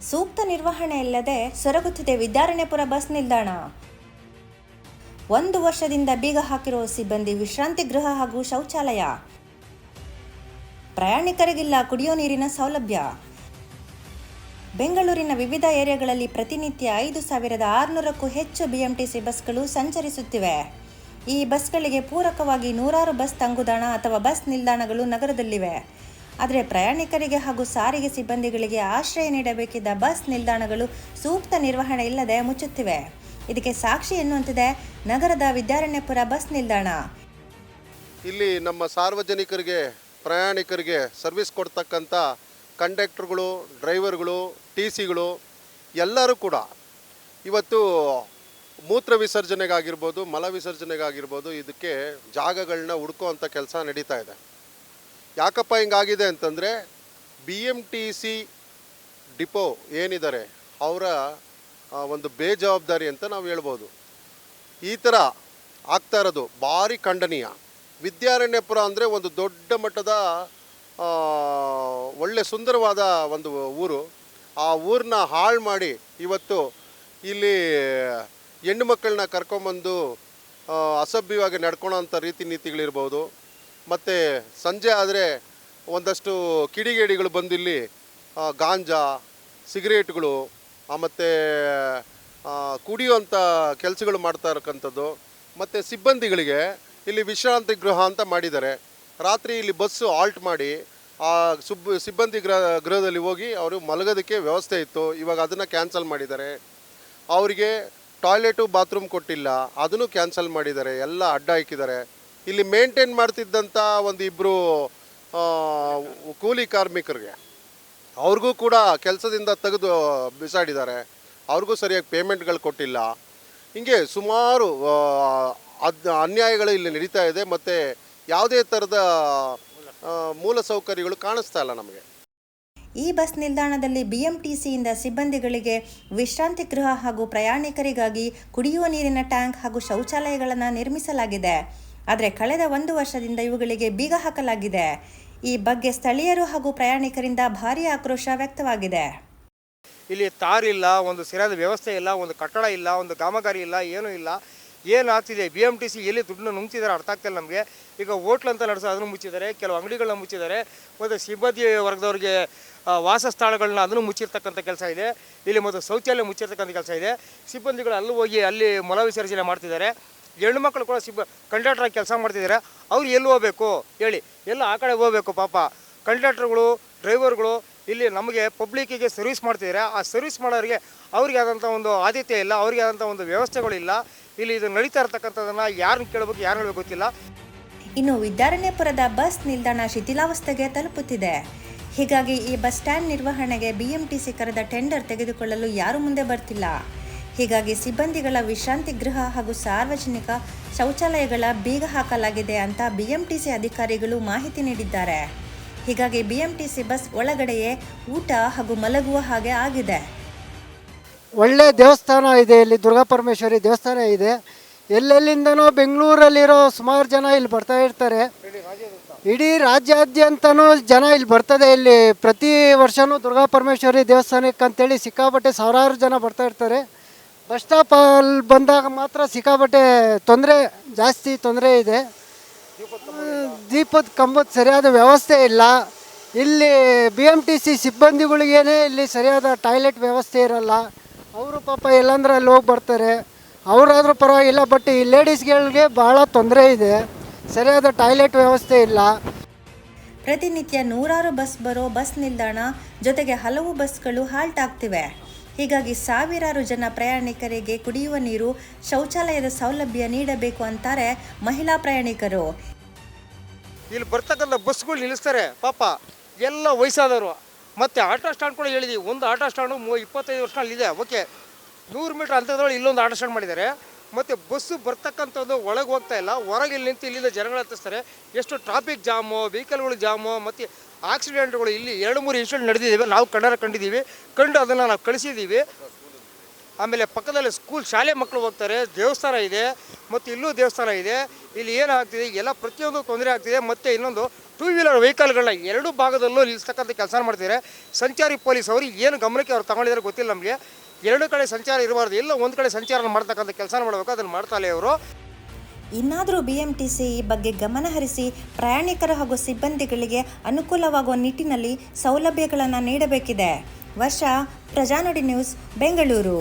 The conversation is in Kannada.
ಸೂಕ್ತ ನಿರ್ವಹಣೆ ಇಲ್ಲದೆ ಸೊರಗುತ್ತಿದೆ ವಿದ್ಯಾರಣ್ಯಪುರ ಬಸ್ ನಿಲ್ದಾಣ. 1 ವರ್ಷದಿಂದ ಬೀಗ ಹಾಕಿರುವ ಸಿಬ್ಬಂದಿ ವಿಶ್ರಾಂತಿ ಗೃಹ ಹಾಗೂ ಶೌಚಾಲಯ. ಪ್ರಯಾಣಿಕರಿಗಿಲ್ಲ ಕುಡಿಯೋ ನೀರಿನ ಸೌಲಭ್ಯ. ಬೆಂಗಳೂರಿನ ವಿವಿಧ ಏರಿಯಾಗಳಲ್ಲಿ ಪ್ರತಿನಿತ್ಯ 5,600ಕ್ಕೂ ಹೆಚ್ಚು ಬಿಎಂಟಿಸಿ ಬಸ್ಗಳು ಸಂಚರಿಸುತ್ತಿವೆ. ಈ ಬಸ್ಗಳಿಗೆ ಪೂರಕವಾಗಿ ನೂರಾರು ಬಸ್ ತಂಗುದಾಣ ಅಥವಾ ಬಸ್ ನಿಲ್ದಾಣಗಳು ನಗರದಲ್ಲಿವೆ. ಆದರೆ ಪ್ರಯಾಣಿಕರಿಗೆ ಹಾಗೂ ಸಾರಿಗೆ ಸಿಬ್ಬಂದಿಗಳಿಗೆ ಆಶ್ರಯ ನೀಡಬೇಕಿದ್ದ ಬಸ್ ನಿಲ್ದಾಣಗಳು ಸೂಕ್ತ ನಿರ್ವಹಣೆ ಇಲ್ಲದೆ ಮುಚ್ಚುತ್ತಿವೆ. ಇದಕ್ಕೆ ಸಾಕ್ಷಿ ಎನ್ನುವಂತಿದೆ ನಗರದ ವಿದ್ಯಾರಣ್ಯಪುರ ಬಸ್ ನಿಲ್ದಾಣ. ಇಲ್ಲಿ ನಮ್ಮ ಸಾರ್ವಜನಿಕರಿಗೆ ಪ್ರಯಾಣಿಕರಿಗೆ ಸರ್ವಿಸ್ ಕೊಡ್ತಕ್ಕಂಥ ಕಂಡಕ್ಟರ್ಗಳು, ಡ್ರೈವರ್ಗಳು, TCಗಳು ಎಲ್ಲರೂ ಕೂಡ ಇವತ್ತು ಮೂತ್ರ ವಿಸರ್ಜನೆಗಾಗಿರ್ಬೋದು, ಮಲ ವಿಸರ್ಜನೆಗಾಗಿರ್ಬೋದು ಇದಕ್ಕೆ ಜಾಗಗಳನ್ನ ಹುಡ್ಕೋವಂಥ ಕೆಲಸ ನಡೀತಾ ಇದೆ. ಯಾಕಪ್ಪ ಹಿಂಗಾಗಿದೆ ಅಂತಂದರೆ BMTC ಡಿಪೋ ಏನಿದ್ದಾರೆ ಅವರ ಒಂದು ಬೇಜವಾಬ್ದಾರಿ ಅಂತ ನಾವು ಹೇಳ್ಬೋದು. ಈ ಥರ ಆಗ್ತಾ ಇರೋದು ಭಾರಿ ಖಂಡನೀಯ. ವಿದ್ಯಾರಣ್ಯಪುರ ಅಂದರೆ ಒಂದು ದೊಡ್ಡ ಮಟ್ಟದ ಒಳ್ಳೆ ಸುಂದರವಾದ ಒಂದು ಊರು. ಆ ಊರನ್ನ ಹಾಳು ಮಾಡಿ ಇವತ್ತು ಇಲ್ಲಿ ಹೆಣ್ಣು ಮಕ್ಕಳನ್ನ ಕರ್ಕೊಂಬಂದು ಅಸಭ್ಯವಾಗಿ ನಡ್ಕೊಳೋಂಥ ರೀತಿ ನೀತಿಗಳಿರ್ಬೋದು. ಮತ್ತು ಸಂಜೆ ಆದರೆ ಒಂದಷ್ಟು ಕಿಡಿಗೇಡಿಗಳು ಬಂದಿಲ್ಲಿ ಗಾಂಜಾ, ಸಿಗರೇಟ್ಗಳು ಮತ್ತು ಕುಡಿಯುವಂಥ ಕೆಲಸಗಳು ಮಾಡ್ತಾ ಇರಕ್ಕಂಥದ್ದು. ಮತ್ತು ಸಿಬ್ಬಂದಿಗಳಿಗೆ ಇಲ್ಲಿ ವಿಶ್ರಾಂತಿ ಗೃಹ ಅಂತ ಮಾಡಿದ್ದಾರೆ. ರಾತ್ರಿ ಇಲ್ಲಿ ಬಸ್ಸು ಆಲ್ಟ್ ಮಾಡಿ ಆ ಸಿಬ್ಬಂದಿ ಗೃಹದಲ್ಲಿ ಹೋಗಿ ಅವರು ಮಲಗೋದಕ್ಕೆ ವ್ಯವಸ್ಥೆ ಇತ್ತು. ಇವಾಗ ಅದನ್ನು ಕ್ಯಾನ್ಸಲ್ ಮಾಡಿದ್ದಾರೆ. ಅವರಿಗೆ ಟಾಯ್ಲೆಟು ಬಾತ್ರೂಮ್ ಕೊಟ್ಟಿಲ್ಲ, ಅದನ್ನು ಕ್ಯಾನ್ಸಲ್ ಮಾಡಿದ್ದಾರೆ. ಎಲ್ಲ ಅಡ್ಡ ಹಾಕಿದ್ದಾರೆ. ಇಲ್ಲಿ ಮೇಂಟೈನ್ ಮಾಡ್ತಿದ್ದಂಥ ಇಬ್ಬರು ಕೂಲಿ ಕಾರ್ಮಿಕರಿಗೆ ಅವ್ರಿಗೂ ಕೂಡ ಕೆಲಸದಿಂದ ತೆಗೆದು ಬಿಸಾಡಿದ್ದಾರೆ. ಅವ್ರಿಗೂ ಸರಿಯಾಗಿ ಪೇಮೆಂಟ್ಗಳು ಕೊಟ್ಟಿಲ್ಲ. ಹೀಗೆ ಸುಮಾರು ಅನ್ಯಾಯಗಳು ಇಲ್ಲಿ ನಡೀತಾ ಇದೆ. ಮತ್ತು ಯಾವುದೇ ಥರದ ಮೂಲ ಸೌಕರ್ಯಗಳು ಕಾಣಿಸ್ತಾ ಇಲ್ಲ ನಮಗೆ. ಈ ಬಸ್ ನಿಲ್ದಾಣದಲ್ಲಿ BMTCಯಿಂದ ಸಿಬ್ಬಂದಿಗಳಿಗೆ ವಿಶ್ರಾಂತಿ ಗೃಹ ಹಾಗೂ ಪ್ರಯಾಣಿಕರಿಗಾಗಿ ಕುಡಿಯುವ ನೀರಿನ ಟ್ಯಾಂಕ್ ಹಾಗೂ ಶೌಚಾಲಯಗಳನ್ನು ನಿರ್ಮಿಸಲಾಗಿದೆ. ಆದರೆ ಕಳೆದ 1 ವರ್ಷದಿಂದ ಇವುಗಳಿಗೆ ಬೀಗ ಹಾಕಲಾಗಿದೆ. ಈ ಬಗ್ಗೆ ಸ್ಥಳೀಯರು ಹಾಗೂ ಪ್ರಯಾಣಿಕರಿಂದ ಭಾರೀ ಆಕ್ರೋಶ ವ್ಯಕ್ತವಾಗಿದೆ. ಇಲ್ಲಿ ತಾರಿಲ್ಲ, ಒಂದು ಸರಿಯಾದ ವ್ಯವಸ್ಥೆ ಇಲ್ಲ, ಒಂದು ಕಟ್ಟಡ ಇಲ್ಲ, ಒಂದು ಕಾಮಗಾರಿ ಇಲ್ಲ, ಏನೂ ಇಲ್ಲ. ಏನಾಗ್ತಿದೆ BMTC ಎಲ್ಲಿ ದುಡ್ಡನ್ನ ನುಂಗ್ತಿದ್ದಾರೆ ಅರ್ಥ ಆಗ್ತಿಲ್ಲ ನಮಗೆ. ಈಗ ಹೋಟ್ಲ್ ಅಂತ ನಡೆಸೋ ಅದನ್ನು ಮುಚ್ಚಿದ್ದಾರೆ, ಕೆಲವು ಅಂಗಡಿಗಳನ್ನ ಮುಚ್ಚಿದ್ದಾರೆ, ಮತ್ತು ಸಿಬ್ಬಂದಿ ವರ್ಗದವ್ರಿಗೆ ವಾಸ ಸ್ಥಳಗಳನ್ನ ಅದನ್ನು ಮುಚ್ಚಿರ್ತಕ್ಕಂಥ ಕೆಲಸ ಇದೆ ಇಲ್ಲಿ. ಮತ್ತು ಶೌಚಾಲಯ ಮುಚ್ಚಿರ್ತಕ್ಕಂಥ ಕೆಲಸ ಇದೆ. ಸಿಬ್ಬಂದಿಗಳು ಅಲ್ಲಿ ಹೋಗಿ ಅಲ್ಲಿ ಮಲ ವಿಸರ್ಜನೆ ಮಾಡ್ತಿದ್ದಾರೆ. ಹೆಣ್ಣು ಮಕ್ಕಳು ಕೂಡ ಕಂಡಕ್ಟ್ರಾಗಿ ಕೆಲಸ ಮಾಡ್ತಿದ್ದಾರೆ. ಅವ್ರು ಎಲ್ಲಿ ಹೋಗಬೇಕು ಹೇಳಿ, ಎಲ್ಲ ಆ ಕಡೆ ಹೋಗಬೇಕು ಪಾಪ. ಕಂಡಕ್ಟರ್ಗಳು, ಡ್ರೈವರ್ಗಳು ಇಲ್ಲಿ ನಮಗೆ ಪಬ್ಲಿಕ್ಕಿಗೆ ಸರ್ವಿಸ್ ಮಾಡ್ತಿದ್ದಾರೆ. ಆ ಸರ್ವಿಸ್ ಮಾಡೋರಿಗೆ ಅವ್ರಿಗೆ ಆದಂಥ ಒಂದು ಆದ್ಯತೆ ಇಲ್ಲ, ಅವ್ರಿಗೆ ಆದಂಥ ಒಂದು ವ್ಯವಸ್ಥೆಗಳಿಲ್ಲ. ಇಲ್ಲಿ ಇದು ನಡೀತಾ ಇರ್ತಕ್ಕಂಥದ್ದನ್ನು ಯಾರನ್ನ ಕೇಳಬೇಕು, ಯಾರು ಹೇಳಬೇಕು ಗೊತ್ತಿಲ್ಲ. ಇನ್ನು ವಿದ್ಯಾರಣ್ಯಪುರದ ಬಸ್ ನಿಲ್ದಾಣ ಶಿಥಿಲಾವಸ್ಥೆಗೆ ತಲುಪುತ್ತಿದೆ. ಹೀಗಾಗಿ ಈ ಬಸ್ ಸ್ಟ್ಯಾಂಡ್ ನಿರ್ವಹಣೆಗೆ BMTC ಕರೆದ ಟೆಂಡರ್ ತೆಗೆದುಕೊಳ್ಳಲು ಯಾರೂ ಮುಂದೆ ಬರ್ತಿಲ್ಲ. ಹೀಗಾಗಿ ಸಿಬ್ಬಂದಿಗಳ ವಿಶ್ರಾಂತಿ ಗೃಹ ಹಾಗೂ ಸಾರ್ವಜನಿಕ ಶೌಚಾಲಯಗಳ ಬೀಗ ಹಾಕಲಾಗಿದೆ ಅಂತ BMTC ಅಧಿಕಾರಿಗಳು ಮಾಹಿತಿ ನೀಡಿದ್ದಾರೆ. ಹೀಗಾಗಿ BMTC ಬಸ್ ಒಳಗಡೆಯೇ ಊಟ ಹಾಗೂ ಮಲಗುವ ಹಾಗೆ ಆಗಿದೆ. ಒಳ್ಳೆ ದೇವಸ್ಥಾನ ಇದೆ, ಇಲ್ಲಿ ದುರ್ಗಾಪರಮೇಶ್ವರಿ ದೇವಸ್ಥಾನ ಇದೆ. ಎಲ್ಲೆಲ್ಲಿಂದನೋ ಬೆಂಗಳೂರಲ್ಲಿರೋ ಸುಮಾರು ಜನ ಇಲ್ಲಿ ಬರ್ತಾ ಇರ್ತಾರೆ. ಇಡೀ ರಾಜ್ಯಾದ್ಯಂತನೂ ಜನ ಇಲ್ಲಿ ಬರ್ತದೆ. ಇಲ್ಲಿ ಪ್ರತಿ ವರ್ಷವೂ ದುರ್ಗಾಪರಮೇಶ್ವರಿ ದೇವಸ್ಥಾನಕ್ಕೆ ಅಂತೇಳಿ ಸಿಕ್ಕಾಪಟ್ಟೆ ಸಾವಿರಾರು ಜನ ಬರ್ತಾ ಇರ್ತಾರೆ. ಬಸ್ ಸ್ಟಾಪಲ್ಲಿ ಬಂದಾಗ ಮಾತ್ರ ಸಿಕ್ಕಾಪಟ್ಟೆ ಜಾಸ್ತಿ ತೊಂದರೆ ಇದೆ. ದೀಪದ ಕಂಬದ ಸರಿಯಾದ ವ್ಯವಸ್ಥೆ ಇಲ್ಲ. ಇಲ್ಲಿ BMTC ಸಿಬ್ಬಂದಿಗಳಿಗೇನೆ ಇಲ್ಲಿ ಸರಿಯಾದ ಟಾಯ್ಲೆಟ್ ವ್ಯವಸ್ಥೆ ಇರಲ್ಲ. ಅವರು ಪಾಪ ಎಲ್ಲಂದ್ರೆ ಅಲ್ಲಿ ಹೋಗಿ ಬರ್ತಾರೆ. ಅವರಾದರೂ ಪರವಾಗಿಲ್ಲ, ಬಟ್ ಈ ಲೇಡೀಸ್ಗಳಿಗೆ ಭಾಳ ತೊಂದರೆ ಇದೆ. ಸರಿಯಾದ ಟಾಯ್ಲೆಟ್ ವ್ಯವಸ್ಥೆ ಇಲ್ಲ. ಪ್ರತಿನಿತ್ಯ ನೂರಾರು ಬಸ್ ಬರೋ ಬಸ್ ನಿಲ್ದಾಣ ಜೊತೆಗೆ ಹಲವು ಬಸ್ಗಳು ಹಾಲ್ಟ್ ಆಗ್ತಿವೆ. ಹೀಗಾಗಿ ಸಾವಿರಾರು ಜನ ಪ್ರಯಾಣಿಕರಿಗೆ ಕುಡಿಯುವ ನೀರು, ಶೌಚಾಲಯದ ಸೌಲಭ್ಯ ನೀಡಬೇಕು ಅಂತಾರೆ ಮಹಿಳಾ ಪ್ರಯಾಣಿಕರು. ಇಲ್ಲಿ ಬರ್ತಕ್ಕಂಥ ಬಸ್ಗಳು ನಿಲ್ಲಿಸ್ತಾರೆ ಪಾಪ, ಎಲ್ಲ ವಯಸ್ಸಾದವರು. ಮತ್ತು ಆಟೋ ಸ್ಟ್ಯಾಂಡ್ ಕೂಡ ಹೇಳಿದ್ವಿ. ಒಂದು ಆಟೋ ಸ್ಟ್ಯಾಂಡು 25 ವರ್ಷ ಅಲ್ಲಿದೆ. ಓಕೆ, 100 ಮೀಟ್ರ್ ಅಂತರದೊಳಗೆ ಇಲ್ಲೊಂದು ಆಟೋ ಸ್ಟ್ಯಾಂಡ್ ಮಾಡಿದ್ದಾರೆ. ಮತ್ತು ಬಸ್ಸು ಬರ್ತಕ್ಕಂಥದ್ದು ಒಳಗೆ ಹೋಗ್ತಾ ಇಲ್ಲ, ಹೊರಗೆ ಇಲ್ಲಿ ನಿಂತು ಇಲ್ಲಿಂದ ಜನಗಳು ಹತ್ತಿಸ್ತಾರೆ. ಎಷ್ಟು ಟ್ರಾಫಿಕ್ ಜಾಮು, ವೆಹಿಕಲ್ಗಳು ಜಾಮು, ಮತ್ತು ಆಕ್ಸಿಡೆಂಟ್ಗಳು ಇಲ್ಲಿ 2-3 ಇನ್ಸಿಡೆಂಟ್ ನಡೆದಿದ್ದೀವಿ. ನಾವು ಕಂಡಿದ್ದೀವಿ, ಕಂಡು ಅದನ್ನು ನಾವು ಕಳಿಸಿದ್ದೀವಿ. ಆಮೇಲೆ ಪಕ್ಕದಲ್ಲಿ ಸ್ಕೂಲ್ ಶಾಲೆ ಮಕ್ಕಳು ಹೋಗ್ತಾರೆ, ದೇವಸ್ಥಾನ ಇದೆ ಮತ್ತು ಇಲ್ಲೂ ದೇವಸ್ಥಾನ ಇದೆ. ಇಲ್ಲಿ ಏನಾಗ್ತಿದೆ ಎಲ್ಲ ಪ್ರತಿಯೊಂದು ತೊಂದರೆ ಆಗ್ತಿದೆ. ಮತ್ತು ಇನ್ನೊಂದು 2 ವೀಲರ್ ವೆಹಿಕಲ್ಗಳನ್ನ 2 ಭಾಗದಲ್ಲೂ ನಿಲ್ಲಿಸ್ತಕ್ಕಂಥ ಕೆಲಸ ಮಾಡ್ತಿದ್ದಾರೆ. ಸಂಚಾರಿ ಪೊಲೀಸ್ ಅವರು ಏನು ಗಮನಕ್ಕೆ ಅವ್ರು ತಗೊಂಡಿದ್ದಾರೆ ಗೊತ್ತಿಲ್ಲ ನಮಗೆ. 2 ಕಡೆ ಸಂಚಾರ ಇರಬಾರ್ದು, ಎಲ್ಲ ಒಂದು ಕಡೆ ಸಂಚಾರ ಮಾಡ್ತಕ್ಕಂಥ ಕೆಲಸ ಮಾಡಬೇಕು, ಅದನ್ನು ಮಾಡ್ತಾಳೆ ಅವರು. ಇನ್ನಾದರೂ BMTC ಈ ಬಗ್ಗೆ ಗಮನ ಹರಿಸಿ ಪ್ರಯಾಣಿಕರು ಹಾಗೂ ಸಿಬ್ಬಂದಿಗಳಿಗೆ ಅನುಕೂಲವಾಗುವ ನಿಟ್ಟಿನಲ್ಲಿ ಸೌಲಭ್ಯಗಳನ್ನು ನೀಡಬೇಕಿದೆ. ವರ್ಷ, ಪ್ರಜಾನುಡಿ ನ್ಯೂಸ್, ಬೆಂಗಳೂರು.